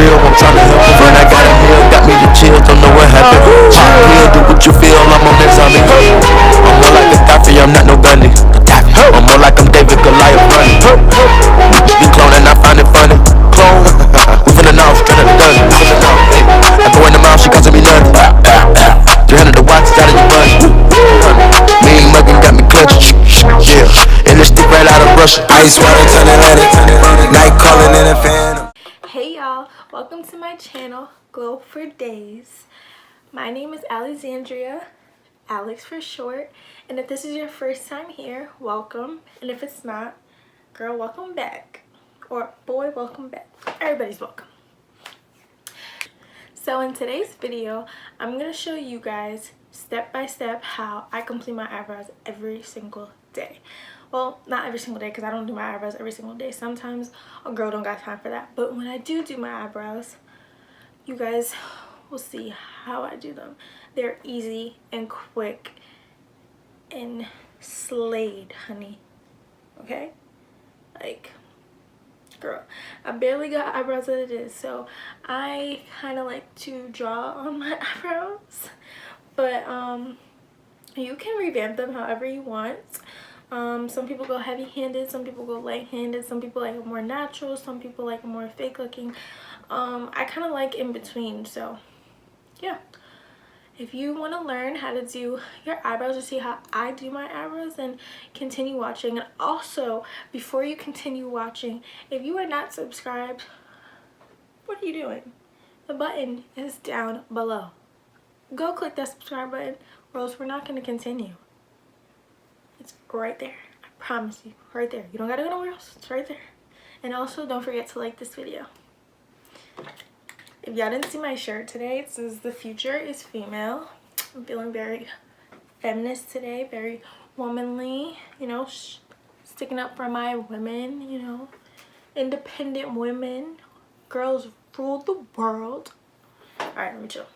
real, I'm trying to help him. When I got a meal, got me the chills, don't know what happened. Pop pill, do what you feel, I'm on that zombie. I'm more like a Gaddafi, I'm not no Gunny. I'm more like I'm David Goliath running. Be cloning, I find it funny. Clone, we finna know, straight up done. I go in the mouth, she costing me nothing. 300 the watch, out of your bun. Mean muggin' got me clutching. Yeah, and this stick right out of Russia. Ice water, turn Atlantic. Night calling in a fan. Hey y'all, welcome to my channel, Glow for Days. My name is Alexandria, Alex for short, and if this is your first time here, welcome, and if it's not, girl, welcome back, or boy, welcome back. Everybody's welcome. So in today's video, I'm going to show you guys step by step how I complete my eyebrows every single day. Well, not every single day because I don't do my eyebrows every single day. Sometimes a girl don't got time for that. But when I do my eyebrows, you guys will see how I do them. They're easy and quick and slayed, honey. Okay? Like, girl, I barely got eyebrows as it is. So I kind of like to draw on my eyebrows. But you can revamp them however you want. Some people go heavy-handed, some people go light-handed, some people like it more natural, some people like it more fake looking. I kind of like in between, so yeah. If you want to learn how to do your eyebrows or see how I do my eyebrows, then continue watching. And also, before you continue watching, if you are not subscribed, what are you doing? The button is down below. Go click that subscribe button or else we're not going to continue. It's right there. I promise you. Right there. You don't gotta go nowhere else. It's right there. And also, don't forget to like this video. If y'all didn't see my shirt today, it says the future is female. I'm feeling very feminist today. Very womanly. You know, sticking up for my women. You know, independent women. Girls rule the world. Alright, let me chill.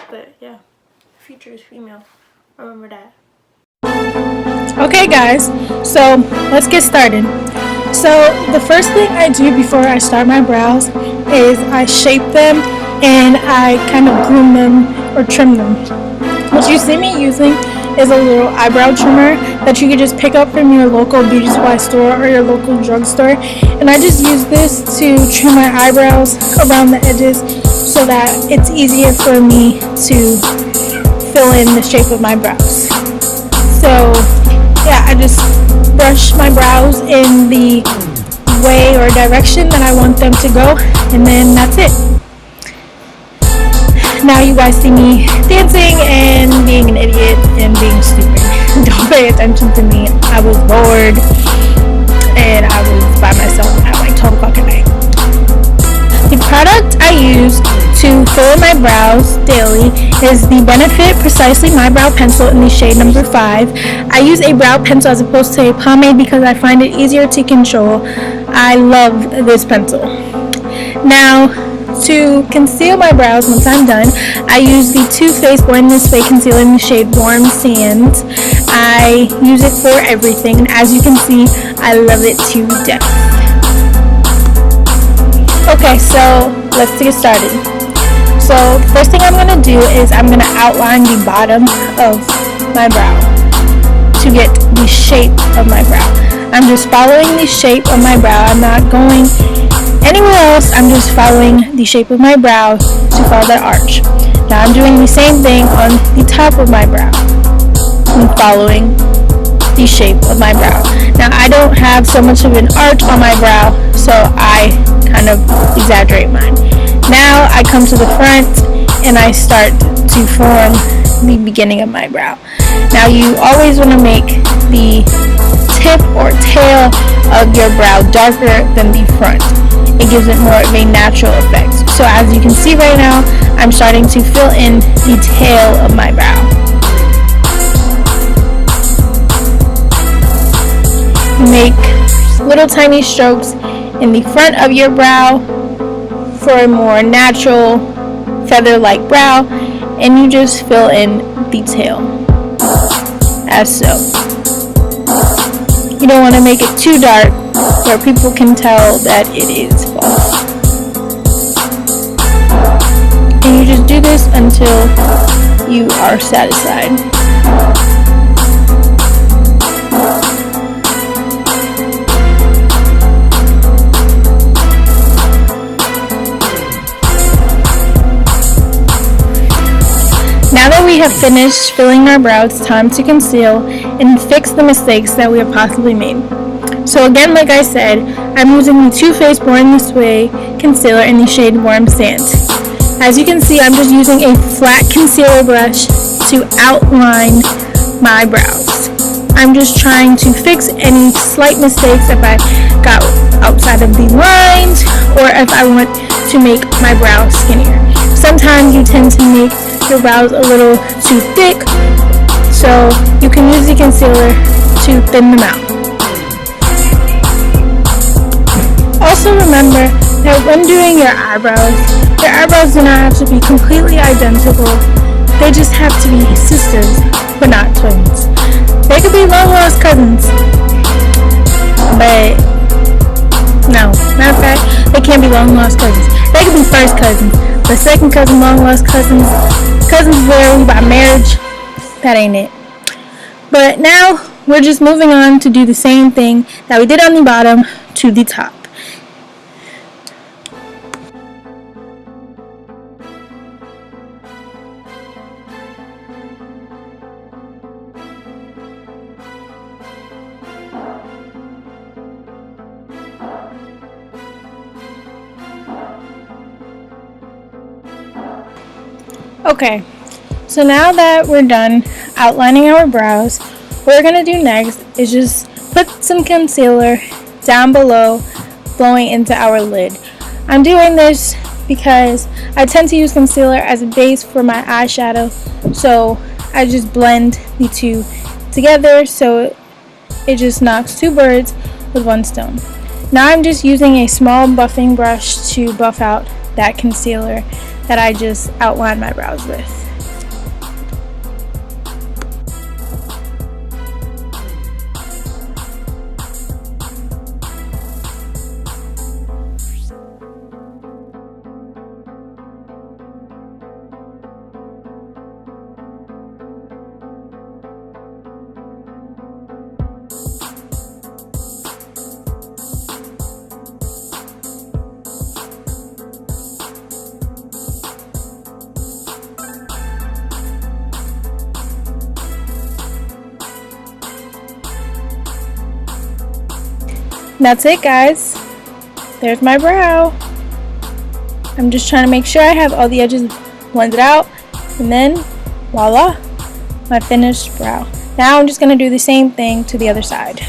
But yeah, the future is female. Remember that. Okay guys, so let's get started. So the first thing I do before I start my brows is I shape them and I kind of groom them or trim them. What you see me using is a little eyebrow trimmer that you can just pick up from your local beauty supply store or your local drugstore, and I just use this to trim my eyebrows around the edges so that it's easier for me to fill in the shape of my brows. So yeah, I just brush my brows in the way or direction that I want them to go, and then that's it. Now you guys see me dancing and being an idiot and being stupid. Don't pay attention to me. I was bored and I was by myself at like 12 o'clock at night. The product I use to fill in my brows daily is the Benefit Precisely My Brow Pencil in the shade number 5. I use a brow pencil as opposed to a pomade because I find it easier to control. I love this pencil. Now, to conceal my brows once I'm done, I use the Too Faced Blend This Fake Concealer in the shade Warm Sand. I use it for everything, and as you can see, I love it to death. Okay, so let's get started. So the first thing I'm going to do is I'm going to outline the bottom of my brow to get the shape of my brow. I'm just following the shape of my brow. I'm not going anywhere else. I'm just following the shape of my brow to follow that arch. Now I'm doing the same thing on the top of my brow. I'm following the shape of my brow. Now I don't have so much of an arch on my brow, so I kind of exaggerate mine. Now I come to the front and I start to form the beginning of my brow. Now you always want to make the tip or tail of your brow darker than the front. It gives it more of a natural effect. So as you can see right now, I'm starting to fill in the tail of my brow. Make little tiny strokes in the front of your brow for a more natural feather-like brow, and you just fill in the tail as so. You don't want to make it too dark where people can tell that it is false. And you just do this until you are satisfied. Now that we have finished filling our brow, it's time to conceal and fix the mistakes that we have possibly made. So again, like I said, I'm using the Too Faced Born This Way concealer in the shade Warm Sand. As you can see, I'm just using a flat concealer brush to outline my brows. I'm just trying to fix any slight mistakes if I got outside of the lines or if I want to make my brows skinnier. Sometimes you tend to make your brows a little too thick, so you can use the concealer to thin them out. Also remember that when doing your eyebrows do not have to be completely identical. They just have to be sisters, but not twins. They could be long lost cousins, but no, matter of fact, they can't be long lost cousins. They could be first cousins, but second cousin, long lost cousins literally by marriage, that ain't it. But now we're just moving on to do the same thing that we did on the bottom to the top. Okay, so now that we're done outlining our brows, what we're going to do next is just put some concealer down below, blowing into our lid. I'm doing this because I tend to use concealer as a base for my eyeshadow, so I just blend the two together so it just knocks two birds with one stone. Now I'm just using a small buffing brush to buff out that concealer that I just outlined my brows with. That's it, guys. There's my brow. I'm just trying to make sure I have all the edges blended out, and then voila, my finished brow. Now I'm just going to do the same thing to the other side.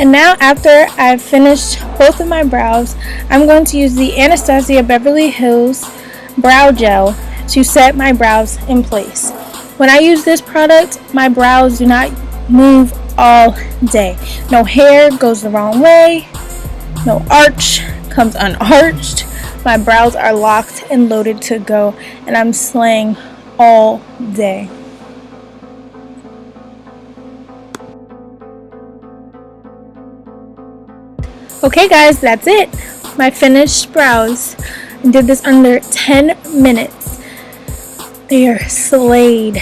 And now after I've finished both of my brows, I'm going to use the Anastasia Beverly Hills Brow Gel to set my brows in place. When I use this product, my brows do not move all day. No hair goes the wrong way, no arch comes unarched. My brows are locked and loaded to go, and I'm slaying all day. Okay guys, that's it. My finished brows. I did this under 10 minutes. They are slayed.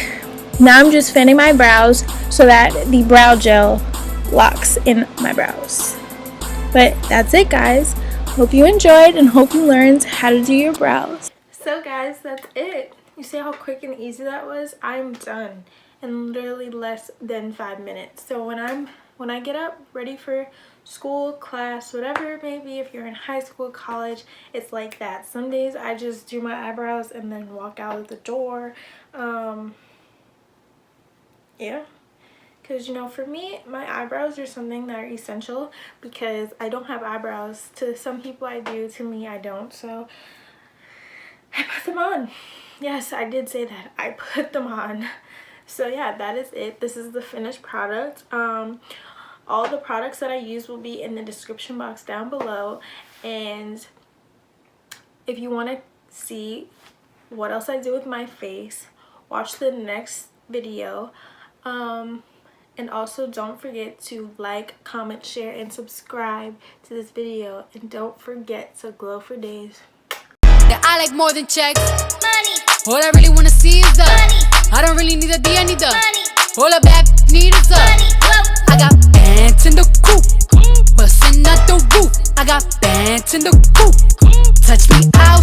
Now I'm just fanning my brows so that the brow gel locks in my brows. But that's it guys. Hope you enjoyed and hope you learned how to do your brows. So guys, that's it. You see how quick and easy that was? I'm done. in literally less than 5 minutes. So when I get up ready for school, class, whatever it may be, if you're in high school, college, it's like that. Some days I just do my eyebrows and then walk out of the door. Yeah, because, you know, for me, my eyebrows are something that are essential because I don't have eyebrows. To some people I do, to me I don't, so I put them on. Yes, I did say that. I put them on. So yeah, that is it. This is the finished product. All the products that I use will be in the description box down below, and if you want to see what else I do with my face, watch the next video. And also don't forget to like, comment, share, and subscribe to this video, and don't forget to glow for days. That I like more than checks. Money. All I really wanna see is the money. I don't really need a D, I need the money. All I back need is the money. I got bands in the coop, bustin' out the roof. I got bands in the coop. Touch me out.